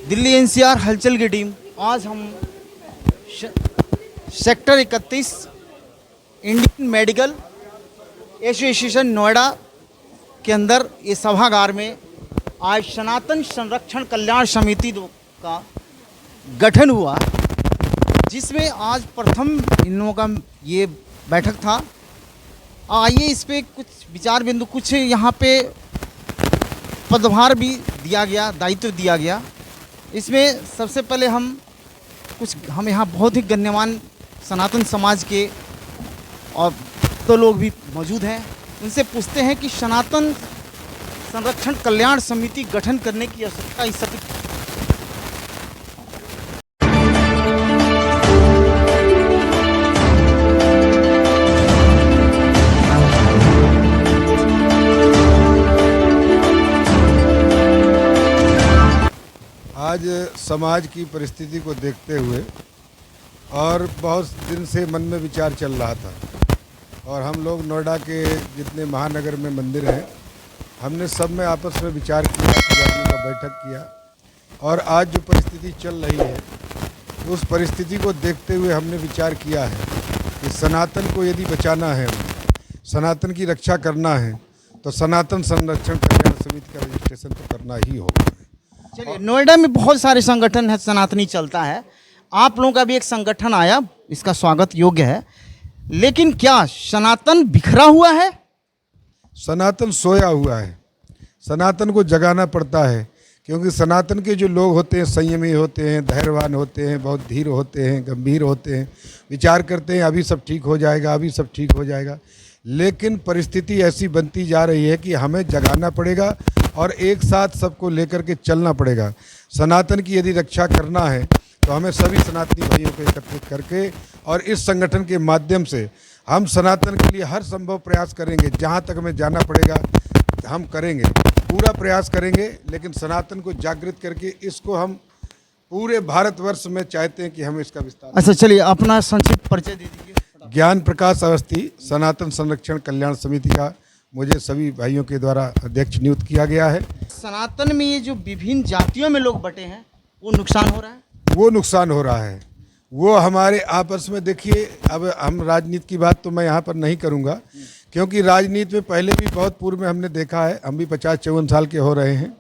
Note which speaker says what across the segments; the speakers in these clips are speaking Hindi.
Speaker 1: दिल्ली एनसीआर हलचल की टीम आज हम sector 31 Indian medical association Noida के अंदर ये सभागार में आज सनातन संरक्षण कल्याण समिति का गठन हुआ, जिसमें आज प्रथम इन लोगों का ये बैठक था। आइए इस पे कुछ विचार बिंदु, कुछ यहाँ पे पदभार भी दिया गया, दायित्व दिया गया। इसमें सबसे पहले हम यहाँ बहुत ही गण्यमान सनातन समाज के और तो लोग भी मौजूद हैं, उनसे पूछते हैं कि सनातन संरक्षण कल्याण समिति गठन करने की आवश्यकता इस समिति
Speaker 2: आज समाज की परिस्थिति को देखते हुए और बहुत दिन से मन में विचार चल रहा था, और हम लोग नोएडा के जितने महानगर में मंदिर हैं, हमने सब में आपस में विचार किया, पुजारियों का बैठक किया, और आज जो परिस्थिति चल रही है उस परिस्थिति को देखते हुए हमने विचार किया है कि सनातन को यदि बचाना है, सनातन की रक्षा करना है, तो सनातन संरक्षण कल्याण समिति का रजिस्ट्रेशन तो करना ही होगा।
Speaker 1: चलिए, नोएडा में बहुत सारे संगठन है, सनातनी चलता है, आप लोगों का भी एक संगठन आया, इसका स्वागत योग्य है, लेकिन क्या सनातन बिखरा हुआ है?
Speaker 2: सनातन सोया हुआ है। सनातन को जगाना पड़ता है, क्योंकि सनातन के जो लोग होते हैं संयमी होते हैं, धैर्यवान होते हैं, बहुत धीर होते हैं, गंभीर होते हैं, विचार करते हैं अभी सब ठीक हो जाएगा, अभी सब ठीक हो जाएगा। लेकिन परिस्थिति ऐसी बनती जा रही है कि हमें जगाना पड़ेगा और एक साथ सबको लेकर के चलना पड़ेगा। सनातन की यदि रक्षा करना है तो हमें सभी सनातनी भाइयों को एकत्रित करके और इस संगठन के माध्यम से हम सनातन के लिए हर संभव प्रयास करेंगे। जहाँ तक हमें जाना पड़ेगा हम करेंगे, पूरा प्रयास करेंगे, लेकिन सनातन को जागृत करके इसको हम पूरे भारतवर्ष में चाहते हैं कि हम इसका विस्तार।
Speaker 1: अच्छा, चलिए अपना संक्षिप्त परिचय दे दीजिए।
Speaker 2: ज्ञान प्रकाश अवस्थी, सनातन संरक्षण कल्याण समिति का मुझे सभी भाइयों के द्वारा अध्यक्ष नियुक्त किया गया है।
Speaker 1: सनातन में ये जो विभिन्न जातियों में लोग बटे हैं, वो नुकसान हो रहा है?
Speaker 2: वो नुकसान हो रहा है, वो हमारे आपस में, देखिए अब हम राजनीति की बात तो मैं यहाँ पर नहीं करूँगा, क्योंकि राजनीति में पहले भी बहुत पूर्व में हमने देखा है, हम भी 50-54 साल के हो रहे हैं,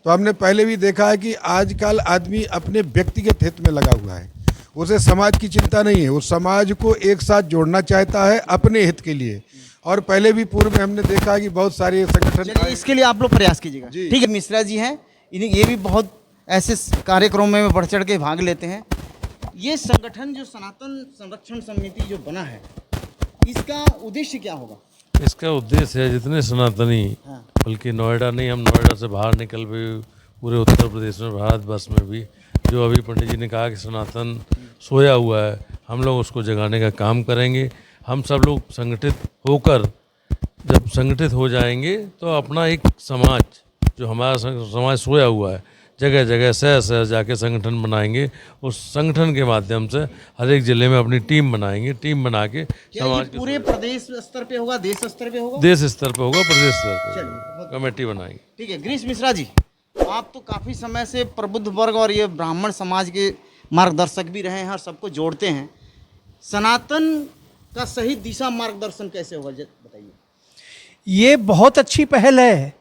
Speaker 2: तो हमने पहले भी देखा है कि आजकल आदमी अपने व्यक्तिगत हित में लगा हुआ है, उसे समाज की चिंता नहीं है, वो समाज को एक साथ जोड़ना चाहता है अपने हित के लिए। और पहले भी पूर्व में हमने देखा है कि बहुत सारे संगठन,
Speaker 1: इसके लिए आप लोग प्रयास कीजिएगा। ठीक है, मिश्रा जी हैं, ये भी बहुत ऐसे कार्यक्रमों में बढ़ चढ़ के भाग लेते हैं। ये संगठन जो सनातन संरक्षण समिति जो बना है, इसका उद्देश्य क्या होगा?
Speaker 3: इसका उद्देश्य है जितने सनातनी, बल्कि नोएडा नहीं, हम नोएडा से बाहर निकल भी पूरे उत्तर प्रदेश में, भारतवर्ष में भी, जो अभी पंडित जी ने कहा कि सनातन सोया हुआ है, हम लोग उसको जगाने का काम करेंगे। हम सब लोग संगठित होकर जब संगठित हो जाएंगे तो अपना एक समाज, जो हमारा समाज सोया हुआ है, जगह जगह शहर शहर जाके संगठन बनाएंगे। उस संगठन के माध्यम से हर एक जिले में अपनी टीम बनाएंगे, टीम बना के समाज
Speaker 1: पूरे प्रदेश स्तर पे होगा, देश स्तर पे होगा?
Speaker 3: देश स्तर पे होगा, प्रदेश स्तर पे कमेटी बनाएंगे।
Speaker 1: ठीक है, गिरीश मिश्रा जी, आप तो काफ़ी समय से प्रबुद्ध वर्ग और ये ब्राह्मण समाज के मार्गदर्शक भी रहे हैं और सबको जोड़ते हैं। सनातन का सही दिशा मार्गदर्शन कैसे होगा, बताइए।
Speaker 4: ये बहुत अच्छी पहल है।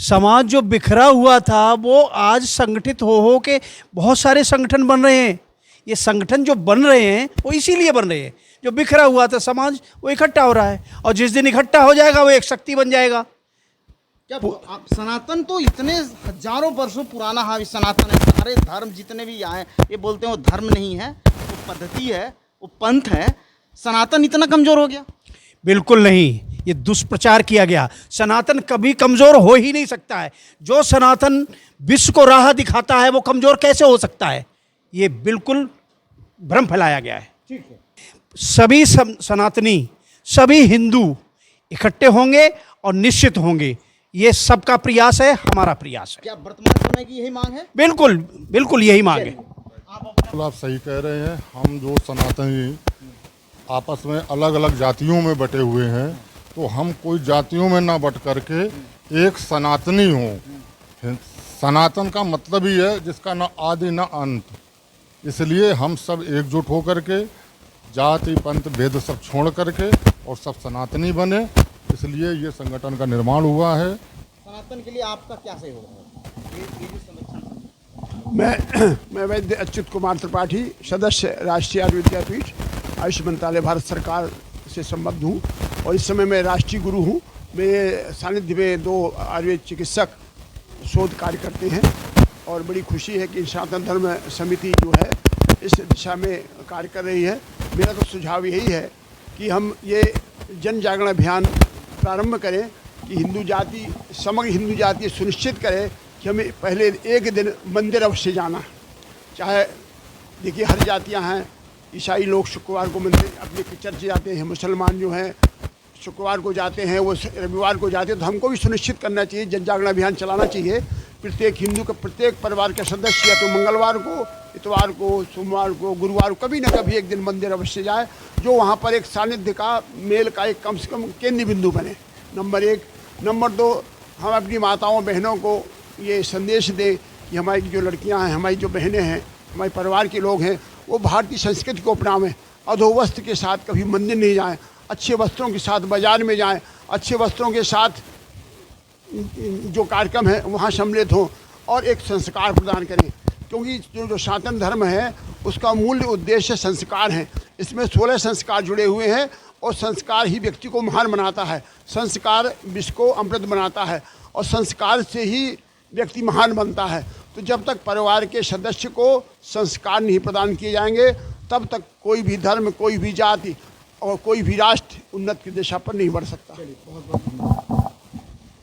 Speaker 4: समाज जो बिखरा हुआ था वो आज संगठित हो के बहुत सारे संगठन बन रहे हैं। ये संगठन जो बन रहे हैं वो इसीलिए बन रहे हैं, जो बिखरा हुआ था समाज वो इकट्ठा हो रहा है, और जिस दिन इकट्ठा हो जाएगा वो एक शक्ति बन जाएगा।
Speaker 1: क्या आप, सनातन तो इतने हजारों वर्षों पुराना है, सनातन है, सारे धर्म जितने भी आए ये बोलते हैं वो धर्म नहीं है, वो पद्धति है, वो पंथ है। सनातन इतना कमजोर हो गया?
Speaker 4: बिल्कुल नहीं, ये दुष्प्रचार किया गया। सनातन कभी कमज़ोर हो ही नहीं सकता है। जो सनातन विश्व को राह दिखाता है वो कमज़ोर कैसे हो सकता है? ये बिल्कुल भ्रम फैलाया गया है।
Speaker 1: ठीक है,
Speaker 4: सभी सनातनी, सभी हिंदू इकट्ठे होंगे और निश्चित होंगे। ये सबका प्रयास है, हमारा प्रयास है।
Speaker 1: क्या वर्तमान समय की यही मांग है?
Speaker 4: बिल्कुल बिल्कुल यही मांग है।
Speaker 5: आप सही कह रहे हैं। हम जो सनातनी आपस में अलग अलग जातियों में बटे हुए हैं, तो हम कोई जातियों में ना बट करके एक सनातनी हो, सनातन का मतलब ही है जिसका ना आदि ना अंत। इसलिए हम सब एकजुट होकर के जाति पंथ भेद सब छोड़ करके और सब सनातनी बने, इसलिए ये संगठन का निर्माण हुआ है।
Speaker 1: सनातन के लिए आपका क्या सहयोग है? ये जो संरक्षण
Speaker 6: मैं वैद्य अच्युत कुमार त्रिपाठी, सदस्य राष्ट्रीय आयुर्वेद विद्यापीठ आयुष मंत्रालय भारत सरकार से संबद्ध हूँ और इस समय मैं राष्ट्रीय गुरु हूँ। मेरे सानिध्य में 2 आयुर्वेद चिकित्सक शोध कार्य करते हैं और बड़ी खुशी है कि सनातन धर्म समिति जो है इस दिशा में कार्य कर रही है। मेरा तो सुझाव यही है कि हम ये जन जागरण अभियान प्रारंभ करें कि हिंदू जाति, समग्र हिंदू जाति सुनिश्चित करे कि हमें पहले एक दिन मंदिर अवश्य जाना। चाहे देखिए हर जातियां हैं, ईसाई लोग शुक्रवार को मंदिर अपने चर्च जाते हैं, मुसलमान जो हैं शुक्रवार को जाते हैं, वो रविवार को जाते हैं। तो हमको भी सुनिश्चित करना चाहिए, जन जागरण अभियान चलाना चाहिए। प्रत्येक हिंदू का प्रत्येक परिवार का सदस्य या तो मंगलवार को, इतवार को, सोमवार को, गुरुवार को कभी ना कभी एक दिन मंदिर अवश्य जाए, जो वहाँ पर एक सानिध्य का मेल का एक कम से कम केंद्र बिंदु बने। नंबर 1। नंबर 2, हम अपनी माताओं बहनों को ये संदेश दें कि हमारी जो लड़कियां हैं, हमारी जो बहनें हैं, हमारे परिवार के लोग हैं, वो भारतीय संस्कृति को अपनावें। अधोवस्त्र के साथ कभी मंदिर नहीं जाएं, अच्छे वस्त्रों के साथ बाजार में जाएं, अच्छे वस्त्रों के साथ जो कार्यक्रम है वहाँ सम्मिलित हों और एक संस्कार प्रदान करें, क्योंकि जो सनातन धर्म है उसका मूल उद्देश्य संस्कार है। इसमें 16 संस्कार जुड़े हुए हैं और संस्कार ही व्यक्ति को महान बनाता है। संस्कार विश्व को अमृत बनाता है और संस्कार से ही व्यक्ति महान बनता है। तो जब तक परिवार के सदस्य को संस्कार नहीं प्रदान किए जाएंगे, तब तक कोई भी धर्म, कोई भी जाति और कोई भी राष्ट्र उन्नति की दिशा पर नहीं बढ़ सकता।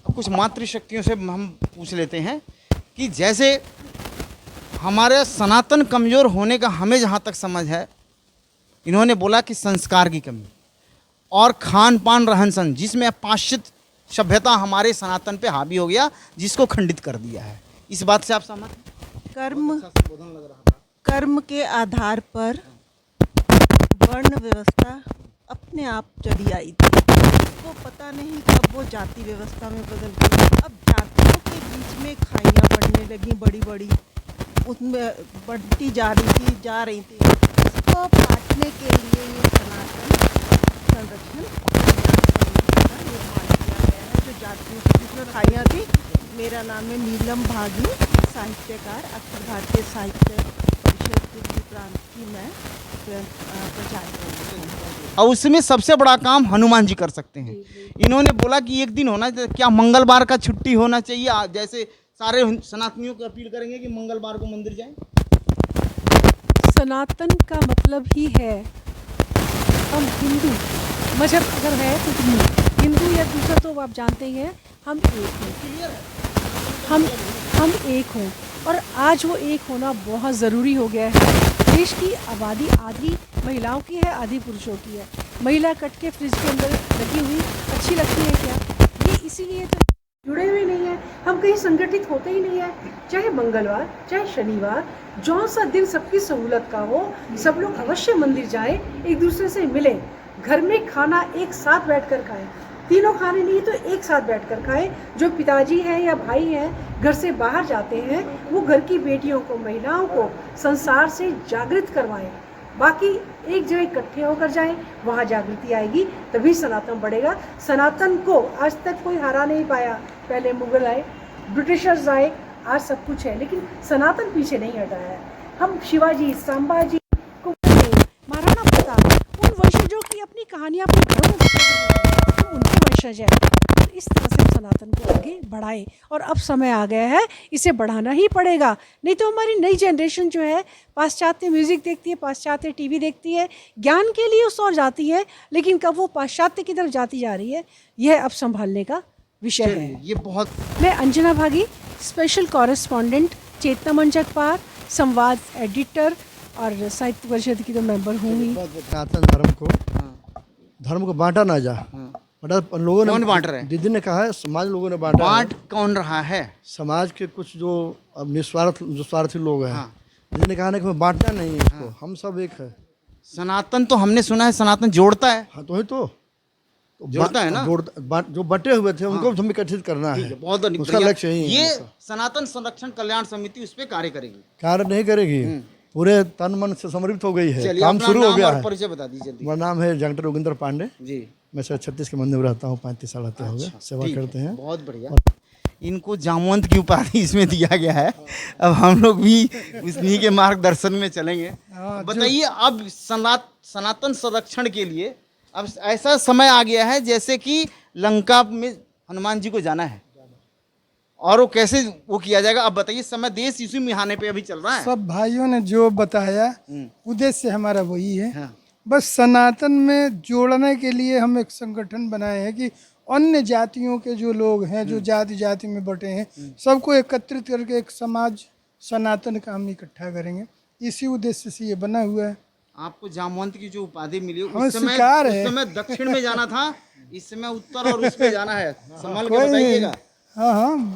Speaker 1: अब कुछ मातृशक्तियों से हम पूछ लेते हैं कि जैसे हमारे सनातन कमज़ोर होने का हमें जहाँ तक समझ है, इन्होंने बोला कि संस्कार की कमी और खान पान रहन सहन, जिसमें पाश्चात्य सभ्यता हमारे सनातन पे हावी हो गया, जिसको खंडित कर दिया है। इस बात से आप सहमत हैं?
Speaker 7: कर्म के आधार पर वर्ण व्यवस्था अपने आप चली आई थी। वो पता नहीं कब वो जाति व्यवस्था में बदल गई। अब जातियों के बीच में खाइयाँ बढ़ने लगी, बड़ी बड़ी उसमें बढ़ती जा रही थी। उसको काटने के लिए ये सनातन संरक्षण कल्याण समिति का निर्माण किया गया है, जो जातियों के बीच में खाइयाँ थी। मेरा नाम है नीलम भागी, साहित्यकार, अखिल भारतीय साहित्य परिषद दिल्ली प्रांत की मैं प्रचार करती हूँ।
Speaker 1: और उसमें सबसे बड़ा काम हनुमान जी कर सकते हैं। इन्होंने बोला कि एक दिन होना चाहिए, क्या मंगलवार का छुट्टी होना चाहिए? जैसे सारे सनातनियों को अपील करेंगे कि मंगलवार को मंदिर जाएं।
Speaker 8: सनातन का मतलब ही है हम हिंदू, मजहब अगर है तो हिंदू या दूसरा तो आप जानते ही हैं, हम एक हैं। हम एक हों और आज वो एक होना बहुत ज़रूरी हो गया है। देश की आबादी आधी महिलाओं की है, आधी पुरुषों की है। महिला कट के फ्रिज के अंदर लगी हुई अच्छी लगती है क्या? ये इसीलिए तो जुड़े हुए नहीं है, हम कहीं संगठित होते ही नहीं है। चाहे मंगलवार, चाहे शनिवार, जौन सा दिन सबकी सहूलत का हो, सब लोग अवश्य मंदिर जाएं, एक दूसरे से मिलें, घर में खाना एक साथ बैठकर खाएं। तीनों खाने नहीं तो एक साथ बैठकर खाएं। जो पिताजी हैं या भाई हैं घर से बाहर जाते हैं, वो घर की बेटियों को, महिलाओं को संसार से जागृत करवाएं। बाकी एक जगह इकट्ठे होकर जाएं, वहाँ जागृति आएगी, तभी सनातन बढ़ेगा। सनातन को आज तक कोई हरा नहीं पाया। पहले मुगल आए, ब्रिटिशर्स आए, आज सब कुछ है, लेकिन सनातन पीछे नहीं हटा है। हम शिवाजी, संभाजी, महाराणा प्रताप, उन वंशजों की अपनी कहानियाँ अपने घरों में हम उनके वंशज हैं। इस तरह से हम सनातन को आगे बढ़ाएं और अब समय आ गया है, इसे बढ़ाना ही पड़ेगा। नहीं तो हमारी नई जनरेशन जो है पाश्चात्य म्यूज़िक देखती है, पाश्चात्य टीवी देखती है, ज्ञान के लिए उस ओर जाती है, लेकिन कब वो पाश्चात्य की तरफ जाती जा रही है, यह अब संभालने का विषय है।
Speaker 1: ये बहुत
Speaker 8: मैं अंजना भागी, स्पेशल कॉरेस्पॉन्डेंट, चेतना मंच अखबार, संवाद एडिटर और साहित्य परिषद की तो मेंबर हूँ ही।
Speaker 9: सनातन धर्म को बांटा ना जा, बटा लोगों ने,
Speaker 1: कौन बांट रहे हैं?
Speaker 9: दीदी ने कहा है, समाज लोगों ने बांटा है।
Speaker 1: बांट कौन रहा है?
Speaker 9: समाज के कुछ जो अब निस्वार्थ जो स्वार्थी लोग हैं, दीदी ने कहा ना कि हमें बांटना नहीं है इसको, हम सब एक है।
Speaker 1: सनातन तो हमने सुना है सनातन जोड़ता है।
Speaker 9: हाँ तो ही तो तो
Speaker 1: जोड़ता है ना?
Speaker 9: जो बटे हुए थे उनको भी संगठित करना है।
Speaker 1: बहुत
Speaker 9: उसका
Speaker 1: बढ़िया।
Speaker 9: लक्ष्य यही है।
Speaker 1: ये सनातन संरक्षण कल्याण समिति उस पर कार्य करेगी।
Speaker 9: कार्य नहीं करेगी, पूरे तन मन से समर्पित हो गई है,
Speaker 1: चलिए
Speaker 9: काम
Speaker 1: अपना
Speaker 9: शुरू हो
Speaker 1: नाम
Speaker 9: गया
Speaker 1: और
Speaker 9: है।
Speaker 1: परिचय बता दीजिए जल्दी।
Speaker 9: मेरा नाम है डॉक्टर योगिंदर पांडे।
Speaker 1: जी
Speaker 9: मैं 36 के मंदिर में रहता हूँ, 35 साल रहते हो गए, सेवा
Speaker 1: ठीक है,
Speaker 9: करते हैं।
Speaker 1: बहुत बढ़िया। इनको जामवंत की उपाधि इसमें दिया गया है। अब हम लोग भी उन्हीं के मार्गदर्शन में चलेंगे। बताइए, अब सनातन संरक्षण के लिए अब ऐसा समय आ गया है जैसे कि लंका में हनुमान जी को जाना है, और वो कैसे वो किया जाएगा? अब बताइए, समय देश इसी मिहाने पे अभी चल रहा है।
Speaker 10: सब भाइयों ने जो बताया उद्देश्य हमारा वही है।
Speaker 1: हाँ।
Speaker 10: बस सनातन में जोड़ने के लिए हम एक संगठन बनाए हैं कि अन्य जातियों के जो लोग हैं, जो जाति जाति में बटे हैं, सबको एकत्रित करके एक समाज सनातन का हम इकट्ठा करेंगे। इसी उद्देश्य से ये बना हुआ है।
Speaker 1: आपको जामवंत की जो उपाधि मिली
Speaker 10: हमें
Speaker 1: उस समय
Speaker 10: स्वीकार है।
Speaker 1: उस समय दक्षिण में जाना था, इस समय उत्तर और उस पे जाना है। संभाल के बताइएगा।
Speaker 10: हाँ हाँ,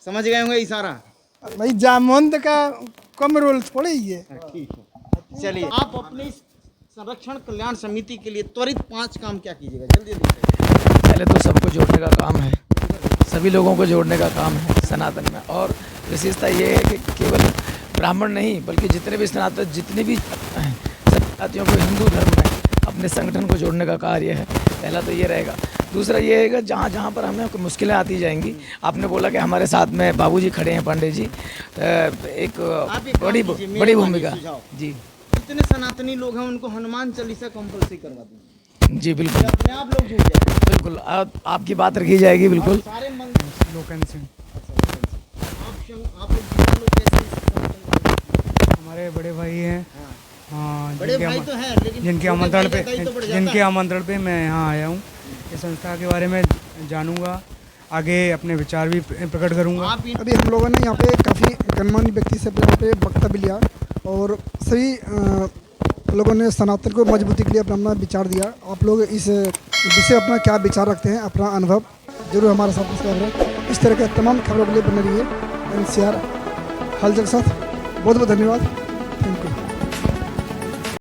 Speaker 1: समझ गए होंगे इशारा।
Speaker 10: भाई जामवंत का कम रोल थोड़े ही है।
Speaker 1: ठीक है, चलिए आप अपने इस संरक्षण कल्याण समिति के लिए त्वरित 5 काम क्या कीजिएगा? जल्दी जल्दी।
Speaker 11: पहले तो सबको जोड़ने का काम है, सभी लोगों को जोड़ने का काम है सनातन में। और विशेषता ये है कि केवल ब्राह्मण नहीं बल्कि जितने भी सनातन, जितने भी जातियों को हिंदू धर्म में अपने संगठन को जोड़ने का कार्य है। पहला तो ये रहेगा। दूसरा ये है कि जहाँ जहाँ पर हमें कोई मुश्किलें आती जाएंगी, आपने बोला कि हमारे साथ में बाबूजी खड़े हैं, पांडे जी, एक बड़ी भूमिका। जी,
Speaker 1: जितने सनातनी लोग हैं उनको हनुमान चालीसा कंपल्सरी करवा दीजिए।
Speaker 11: जी बिल्कुल,
Speaker 1: अपने आप लोग जुड़ जाए।
Speaker 11: बिल्कुल आपकी बात रखी जाएगी। बिल्कुल।
Speaker 1: सारे लोकन सिंह आप लोग कैसे?
Speaker 10: हमारे बड़े भाई हैं। हाँ,
Speaker 1: बड़े भाई तो हैं, लेकिन
Speaker 10: जिनके आमंत्रण पे मैं यहाँ आया हूँ। इस संस्था के बारे में जानूंगा, आगे अपने विचार भी प्रकट करूंगा।
Speaker 12: अभी हम लोगों ने यहाँ पे काफ़ी गणमान्य व्यक्ति से यहाँ पे वक्तव्य लिया और सभी लोगों ने सनातन को मजबूती के लिए अपना विचार दिया। आप लोग इस विषय अपना क्या विचार रखते हैं, अपना अनुभव जरूर हमारे साथ शेयर करें। इस तरह के तमाम खबरों के लिए बने रहिए NCR हलचल के साथ। बहुत बहुत धन्यवाद। Thank you.